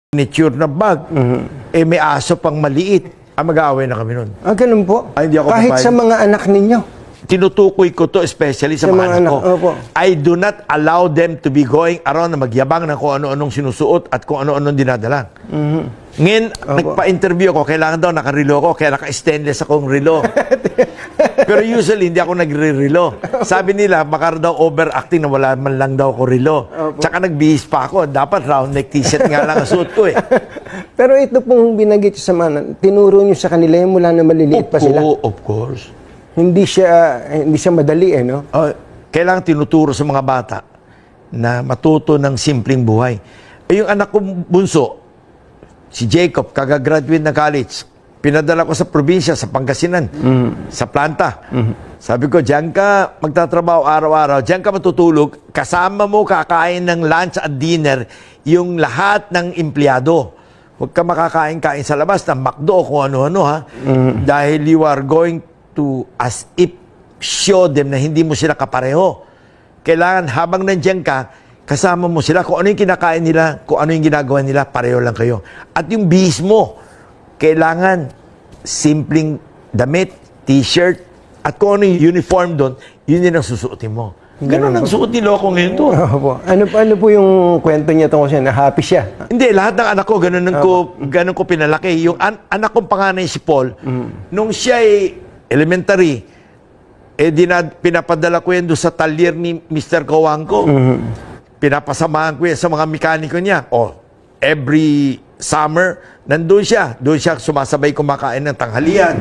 Nature na bag, eh may aso pang maliit. Mag-aaway na kami nun. Ganun po? Ay, hindi ako kahit papayag. sa mga anak ninyo? Tinutukoy ko to especially sa mga anak ko. Opo. I do not allow them to be going around na magyabang ng kung ano-anong sinusuot at kung ano-anong dinadala. Ngayon, nagpa-interview ako, kailangan daw nakarelo ko, kaya naka-stainless akong relo. Pero usually, hindi ako nagre-relo. Sabi nila, baka daw overacting na wala man lang daw ako relo. Tsaka nagbihis pa ako, dapat round neck t-shirt nga lang ang suot ko eh. Pero ito pong binanggit sa mga, tinuro nyo sa kanila yung mula na maliliit pa sila. Of course. Hindi siya madali eh, no? Kailangan tinuturo sa mga bata na matuto ng simpleng buhay. Yung anak kong bunso, si Jacob, kagagraduate ng college, pinadala ko sa probinsya, sa Pangasinan, sa planta. Sabi ko, diyan ka magtatrabaho araw-araw, diyan ka matutulog, kasama mo kakain ng lunch at dinner yung lahat ng empleyado. Huwag ka makakain-kain sa labas ng McDo kung ano-ano ha. Dahil you are going to as if show them na hindi mo sila kapareho. Kailangan habang nandiyan ka, kasama mo sila. Kung ano yung kinakain nila, kung ano yung ginagawa nila, pareho lang kayo. At yung bihis mo, kailangan simpleng damit, t-shirt, at kung ano yung uniform doon, yun din ang susuotin mo. Ganun ang suot ni Loco ngayon to. Ano po yung kwento niya tungkol siya? Na happy siya? Hindi, lahat ng anak ko, ganun ko pinalaki. Yung anak kong panganay si Paul, nung siya ay elementary, pinapadala ko yan doon sa talyer ni Mr. Kawangko. Pinapasamahan ko yan sa mga mekaniko niya. Every summer, nandun siya. Doon siya sumasabay kumakain ng tanghalian.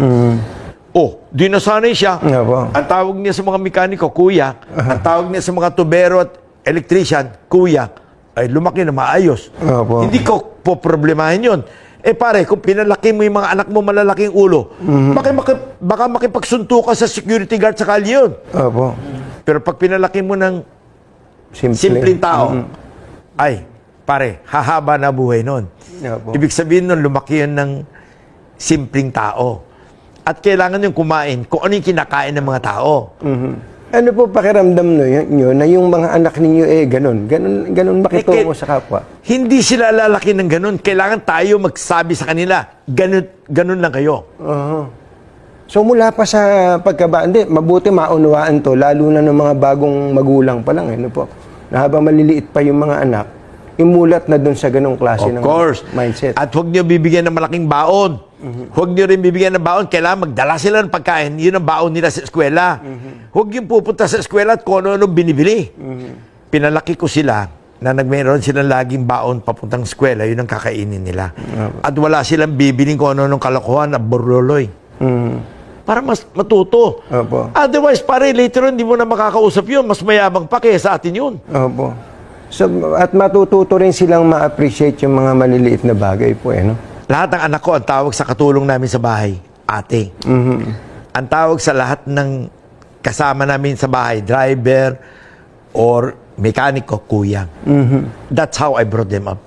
Di nasanay siya. Ang tawag niya sa mga mekaniko, kuya. Ang tawag niya sa mga tubero at electrician, kuya. Ay, lumaki na maayos. Hindi ko po problemahin yun. Pare, kung pinalaki mo yung mga anak mo malalaking ulo, baka makipagsunto ka sa security guard sa kalye yun. Pero pag pinalaki mo ng simpleng tao, ay, pare, hahaba na buhay nun. Ibig sabihin nun, lumaki yun ng simpleng tao. At kailangan yung kumain kung ano yung kinakain ng mga tao. Ano po pakiramdam nyo na yung mga anak ninyo ganun makitungo sa kapwa? Hindi sila lalaki ng ganun. Kailangan tayo magsabi sa kanila, ganun lang kayo. So mula pa sa pagkabata, mabuti maunawaan to, lalo na ng mga bagong magulang pa lang. Ano po? Na habang maliliit pa yung mga anak, imulat na dun sa ganung klase ng mindset. At huwag niyo bibigyan ng malaking baon. Huwag niyo rin bibigyan ng baon. Kailangan magdala sila ng pagkain. Yun ang baon nila sa eskwela. Huwag yung pupunta sa eskwela at kung ano-ano binibili. Pinalaki ko sila na mayroon silang laging baon papuntang eskwela. Yun ang kakainin nila. At wala silang bibiling kung ano-anong kalokohan at borloloy. Para mas matuto. Otherwise, pare, later on, hindi mo na makakausap yun. Mas mayabang pa kaya sa atin yun. So, at matututo rin silang ma-appreciate yung mga maliliit na bagay po, no? Lahat ng anak ko, ang tawag sa katulong namin sa bahay, ate. Ang tawag sa lahat ng kasama namin sa bahay, driver or mekaniko, kuya. That's how I brought them up.